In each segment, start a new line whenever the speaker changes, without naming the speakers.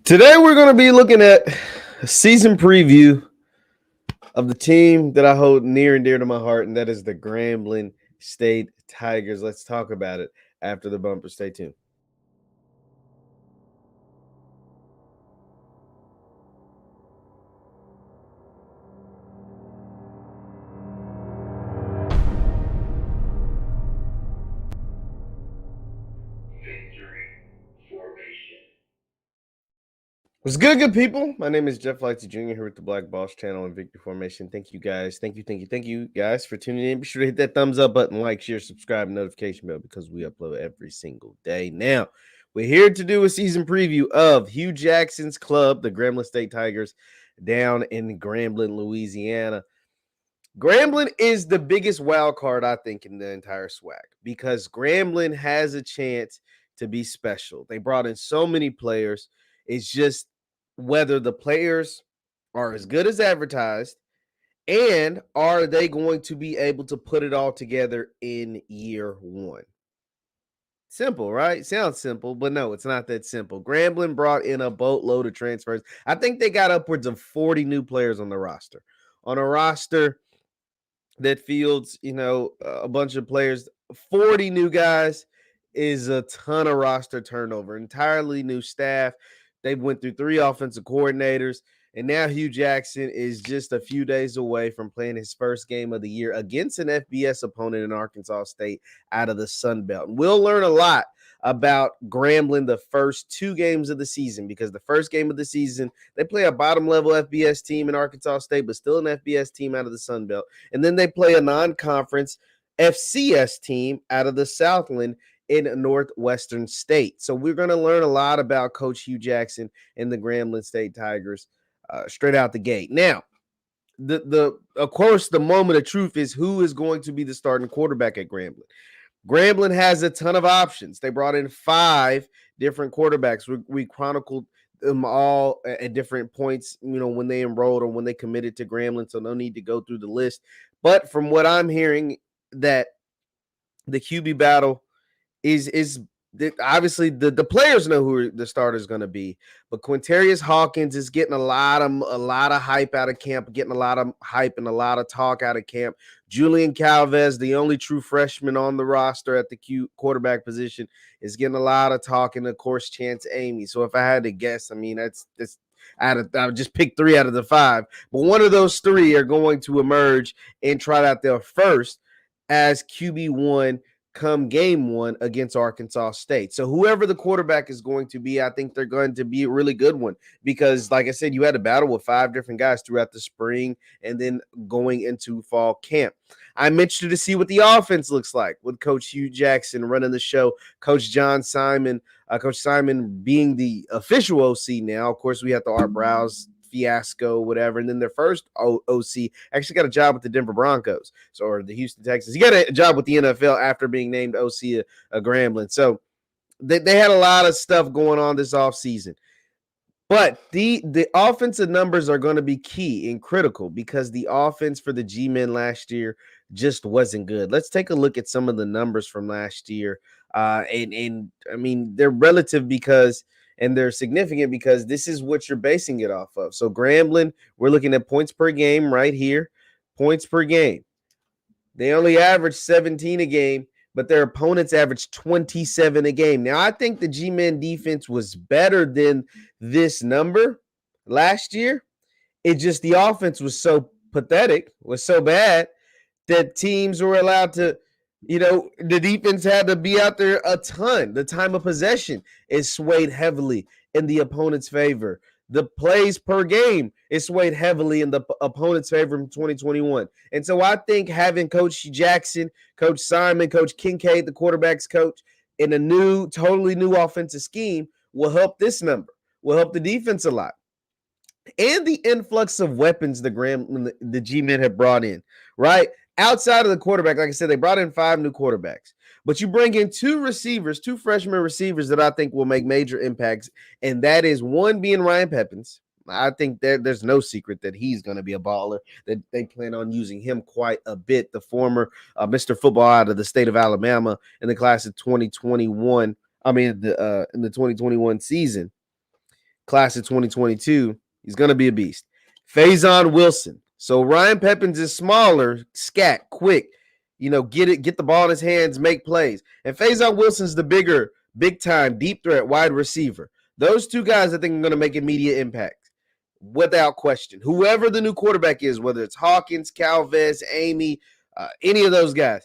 Today we're going to be looking at a season preview of the team that I hold near and dear to my heart, and that is the Grambling State Tigers. Let's talk about it after the bumper. Stay tuned. What's good people? My name is Jeff Lightsy, Jr. here with the Black Boss channel and Victory Formation. Thank you guys. Thank you guys for tuning in. Be sure to hit that thumbs up button, like, share, subscribe, notification bell because we upload every single day. Now, we're here to do a season preview of Hugh Jackson's club, the Grambling State Tigers, down in Grambling, Louisiana. Grambling is the biggest wild card, I think, in the entire SWAC because Grambling has a chance to be special. They brought in so many players. It's just whether the players are as good as advertised and are they going to be able to put it all together in year one. Simple, right? Sounds simple, but no, it's not that simple. Grambling brought in a boatload of transfers. I think they got upwards of 40 new players on the roster. On a roster that fields, a bunch of players, 40 new guys is a ton of roster turnover, entirely new staff. They went through 3 offensive coordinators, and now Hugh Jackson is just a few days away from playing his first game of the year against an FBS opponent in Arkansas State out of the Sun Belt. And we'll learn a lot about Grambling the first 2 games of the season because the first game of the season, they play a bottom-level FBS team in Arkansas State, but still an FBS team out of the Sun Belt. And then they play a non-conference FCS team out of the Southland in Northwestern State. So we're going to learn a lot about Coach Hugh Jackson and the Grambling State Tigers straight out the gate. Now, of course, the moment of truth is who is going to be the starting quarterback at Grambling. Grambling has a ton of options. They brought in 5 different quarterbacks. We chronicled them all at different points, when they enrolled or when they committed to Grambling, so no need to go through the list. But from what I'm hearing, that the QB battle is obviously the players know who the starter is going to be, but Quintarius Hawkins is getting a lot of hype out of camp, getting a lot of hype and a lot of talk out of camp. Julian Calvez, the only true freshman on the roster at the quarterback position, is getting a lot of talk, and of course Chance Amy. So if I had to guess, I mean I would just pick 3 out of the 5, but one of those 3 are going to emerge and try out their first as QB1 come game 1 against Arkansas State. So whoever the quarterback is going to be, I think they're going to be a really good one because, like I said, you had a battle with 5 different guys throughout the spring and then going into fall camp. I'm interested to see what the offense looks like with Coach Hugh Jackson running the show, Coach Simon being the official OC now. Of course, we have the Art Browse fiasco, whatever, and then their first OC actually got a job with the Denver Broncos, or the Houston Texans. He got a job with the NFL after being named OC of Grambling. So they had a lot of stuff going on this offseason. But the offensive numbers are going to be key and critical because the offense for the G-Men last year just wasn't good. Let's take a look at some of the numbers from last year. And I mean, they're relative and they're significant because this is what you're basing it off of. So Grambling, we're looking at points per game right here. Points per game. They only average 17 a game, but their opponents average 27 a game. Now, I think the G-Men defense was better than this number last year. It just the offense was so pathetic, was so bad that teams were allowed to, the defense had to be out there a ton. The time of possession is swayed heavily in the opponent's favor. The plays per game is swayed heavily in the opponent's favor from 2021. And so I think having Coach Jackson, Coach Simon, Coach Kincaid, the quarterback's coach, in a totally new offensive scheme will help this number, will help the defense a lot. And the influx of weapons the G-Men have brought in, right? Outside of the quarterback, like I said, they brought in 5 new quarterbacks. But you bring in 2 receivers, 2 freshman receivers that I think will make major impacts, and that is one being Ryan Pepins. I think there's no secret that he's going to be a baller, that they plan on using him quite a bit. The former Mr. Football out of the state of Alabama in the class of 2021, in the 2021 season. class of 2022. He's going to be a beast. Faison Wilson. So Ryan Pepins is smaller, scat, quick. Get the ball in his hands, make plays. And Faison Wilson's the bigger, big-time, deep threat wide receiver. Those two guys, I think, are going to make immediate impact without question. Whoever the new quarterback is, whether it's Hawkins, Calvez, Amy, any of those guys,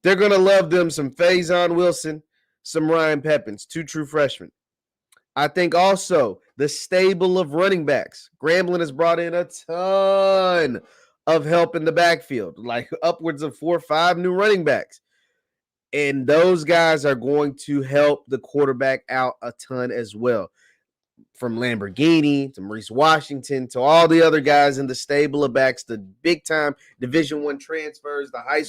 they're going to love them some Faison Wilson, some Ryan Pepins, two true freshmen. I think also the stable of running backs. Grambling has brought in a ton of help in the backfield, like upwards of 4 or 5 new running backs. And those guys are going to help the quarterback out a ton as well. From Lamborghini to Maurice Washington to all the other guys in the stable of backs, the big time Division I transfers, the high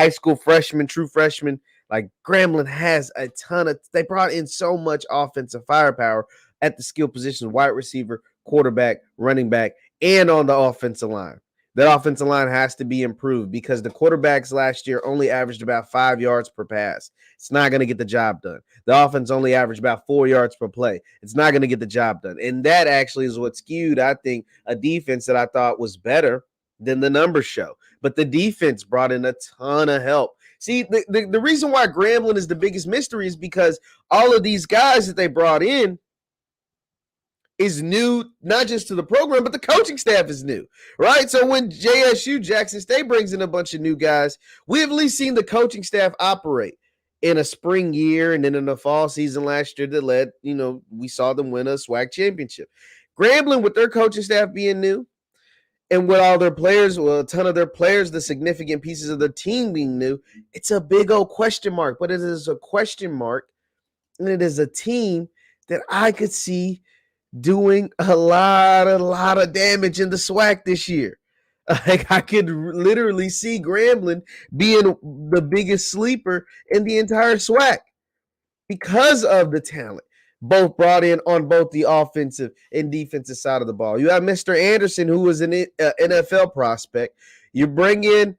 school freshmen, true freshmen. Like Grambling has a ton of, they brought in so much offensive firepower at the skill positions, wide receiver, quarterback, running back, and on the offensive line. That offensive line has to be improved because the quarterbacks last year only averaged about 5 yards per pass. It's not going to get the job done. The offense only averaged about 4 yards per play. It's not going to get the job done. And that actually is what skewed, I think, a defense that I thought was better than the numbers show. But the defense brought in a ton of help. See, the reason why Grambling is the biggest mystery is because all of these guys that they brought in is new, not just to the program, but the coaching staff is new, right? So when JSU, Jackson State, brings in a bunch of new guys, we've at least seen the coaching staff operate in a spring year and then in the fall season last year that led, we saw them win a SWAC championship. Grambling, with their coaching staff being new and with all their players, well, a ton of their players, the significant pieces of the team being new, it's a big old question mark, but it is a question mark, and it is a team that I could see doing a lot of damage in the SWAC this year. Like I could literally see Grambling being the biggest sleeper in the entire SWAC because of the talent both brought in on both the offensive and defensive side of the ball. You have Mr. Anderson, who was an NFL prospect. You bring in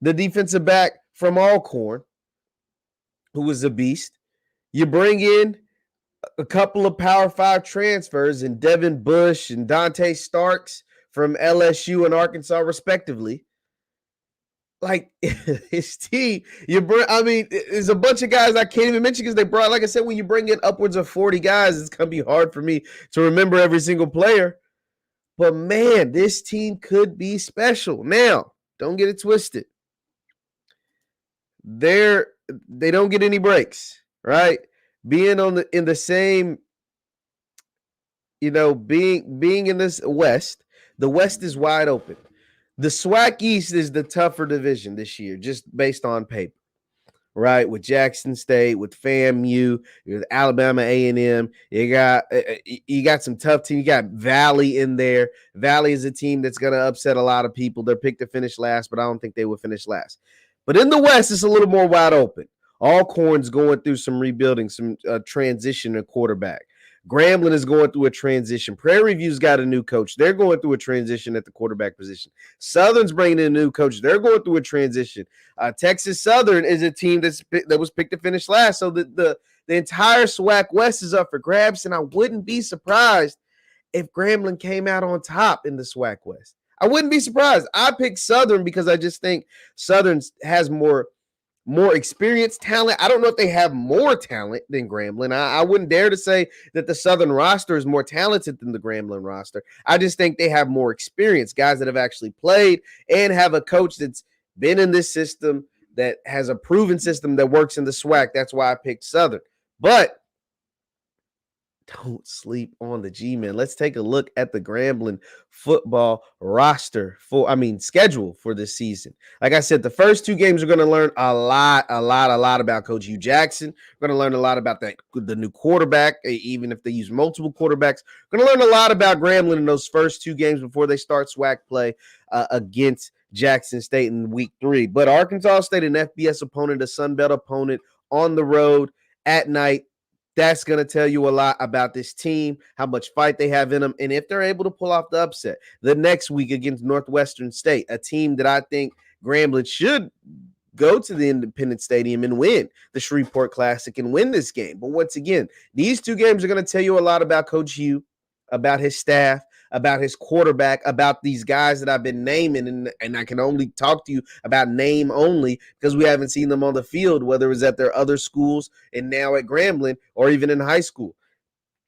the defensive back from Alcorn, who was a beast. You bring in a couple of Power 5 transfers in Devin Bush and Dante Starks from LSU and Arkansas, respectively. Like, his team, there's a bunch of guys I can't even mention because they brought, like I said, when you bring in upwards of 40 guys, it's going to be hard for me to remember every single player. But, man, this team could be special. Now, don't get it twisted. They don't get any breaks, right? Being in the same, being in this West, the West is wide open. The SWAC East is the tougher division this year, just based on paper, right? With Jackson State, with FAMU, with Alabama A&M, you got some tough teams. You got Valley in there. Valley is a team that's going to upset a lot of people. They're picked to finish last, but I don't think they will finish last. But in the West, it's a little more wide open. Alcorn's going through some rebuilding, some transition at quarterback. Grambling is going through a transition. Prairie View's got a new coach. They're going through a transition at the quarterback position. Southern's bringing in a new coach. They're going through a transition. Texas Southern is a team that was picked to finish last. So the entire SWAC West is up for grabs, and I wouldn't be surprised if Grambling came out on top in the SWAC West. I wouldn't be surprised. I picked Southern because I just think Southern has more experienced talent. I don't know if they have more talent than Grambling. I wouldn't dare to say that the Southern roster is more talented than the Grambling roster. I just think they have more experience, guys that have actually played and have a coach that's been in this system, that has a proven system that works in the SWAC. That's why I picked Southern. But don't sleep on the G-men. Let's take a look at the Grambling football schedule for this season. Like I said, the first 2 games are going to learn a lot about Coach Hugh Jackson. We're going to learn a lot about the new quarterback, even if they use multiple quarterbacks. We're going to learn a lot about Grambling in those first 2 games before they start SWAC play against Jackson State in week 3. But Arkansas State, an FBS opponent, a Sun Belt opponent on the road at night. That's going to tell you a lot about this team, how much fight they have in them, and if they're able to pull off the upset. The next week against Northwestern State, a team that I think Grambling should go to the Independence Stadium and win the Shreveport Classic and win this game. But once again, these two games are going to tell you a lot about Coach Hugh, about his staff, about his quarterback, about these guys that I've been naming. And I can only talk to you about name only because we haven't seen them on the field, whether it was at their other schools and now at Grambling or even in high school.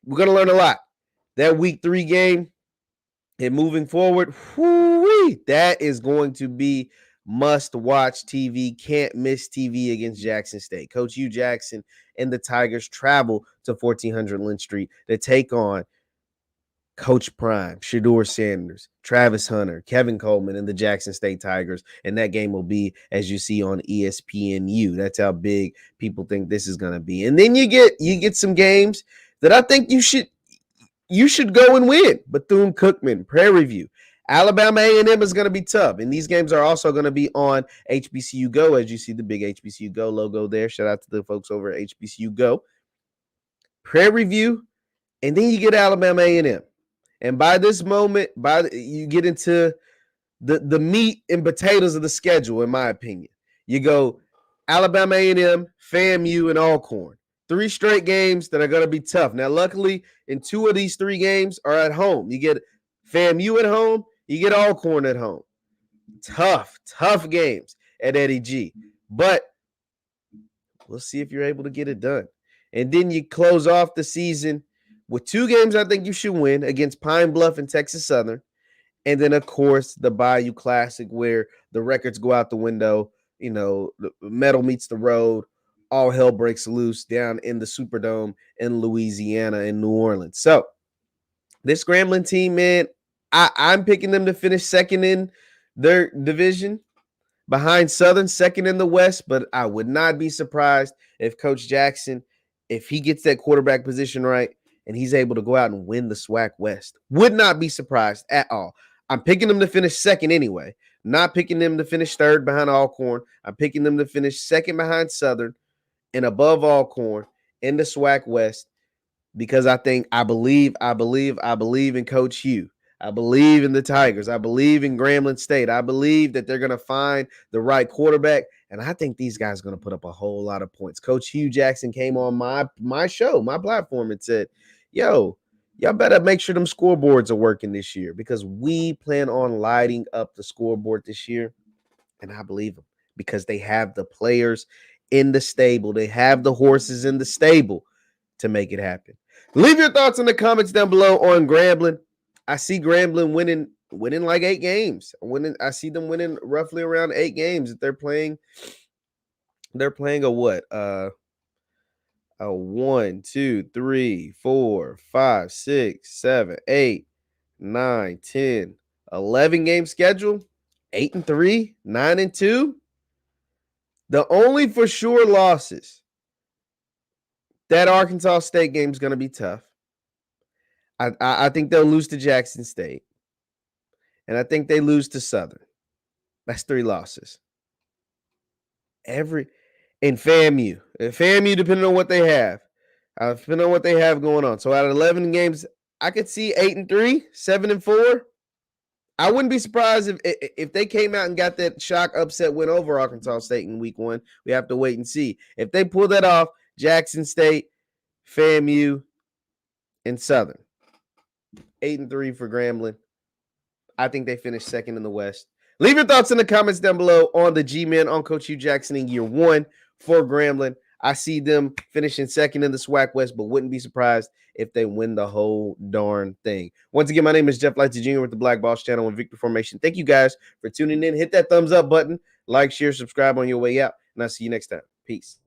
We're going to learn a lot. That week 3 game and moving forward, that is going to be must-watch TV, can't miss TV against Jackson State. Coach Hugh Jackson and the Tigers travel to 1400 Lynn Street to take on Coach Prime, Shedeur Sanders, Travis Hunter, Kevin Coleman, and the Jackson State Tigers. And that game will be, as you see, on ESPNU. That's how big people think this is going to be. And then you get some games that I think you should go and win. Bethune-Cookman, Prairie View. Alabama A&M is going to be tough. And these games are also going to be on HBCU Go, as you see the big HBCU Go logo there. Shout out to the folks over at HBCU Go. Prairie View, and then you get Alabama A&M. And by this moment, you get into the meat and potatoes of the schedule, in my opinion. You go Alabama A&M, FAMU, and Alcorn. 3 straight games that are going to be tough. Now, luckily, in 2 of these 3 games are at home. You get FAMU at home, you get Alcorn at home. Tough games at Eddie G. But we'll see if you're able to get it done. And then you close off the season with 2 games I think you should win against Pine Bluff and Texas Southern. And then, of course, the Bayou Classic where the records go out the window. You know, the metal meets the road. All hell breaks loose down in the Superdome in Louisiana and New Orleans. So this Grambling team, man, I'm picking them to finish second in their division behind Southern, second in the West. But I would not be surprised if Coach Jackson, if he gets that quarterback position right, and he's able to go out and win the SWAC West. Would not be surprised at all. I'm picking them to finish second anyway. Not picking them to finish third behind Alcorn. I'm picking them to finish second behind Southern and above Alcorn in the SWAC West because I believe in Coach Hugh. I believe in the Tigers. I believe in Grambling State. I believe that they're going to find the right quarterback. And I think these guys are going to put up a whole lot of points. Coach Hugh Jackson came on my show, my platform, and said, yo, y'all better make sure them scoreboards are working this year because we plan on lighting up the scoreboard this year. And I believe them because they have the players in the stable. They have the horses in the stable to make it happen. Leave your thoughts in the comments down below on Grambling. I see Grambling winning like 8 games. I see them winning roughly around 8 games that they're playing. They're playing a what? A 1, 2, 3, 4, 5, 6, 7, 8, 9, 10, 11 game schedule. 8-3, 9-2. The only for sure losses. That Arkansas State game is going to be tough. I think they'll lose to Jackson State. And I think they lose to Southern. That's 3 losses. In FAMU. FAMU, depending on what they have. Depending on what they have going on. So out of 11 games, I could see 8-3, 7-4. I wouldn't be surprised if they came out and got that shock upset win over Arkansas State in week 1. We have to wait and see. If they pull that off, Jackson State, FAMU, and Southern. 8-3 for Grambling. I think they finished second in the West. Leave your thoughts in the comments down below on the G-Men, on Coach Hugh Jackson in year 1 for Grambling. I see them finishing second in the SWAC West, but wouldn't be surprised if they win the whole darn thing. Once again, my name is Jeff Lightsy, Jr. with the Black Boss Channel and Victory Formation. Thank you guys for tuning in. Hit that thumbs up button, like, share, subscribe on your way out, and I'll see you next time. Peace.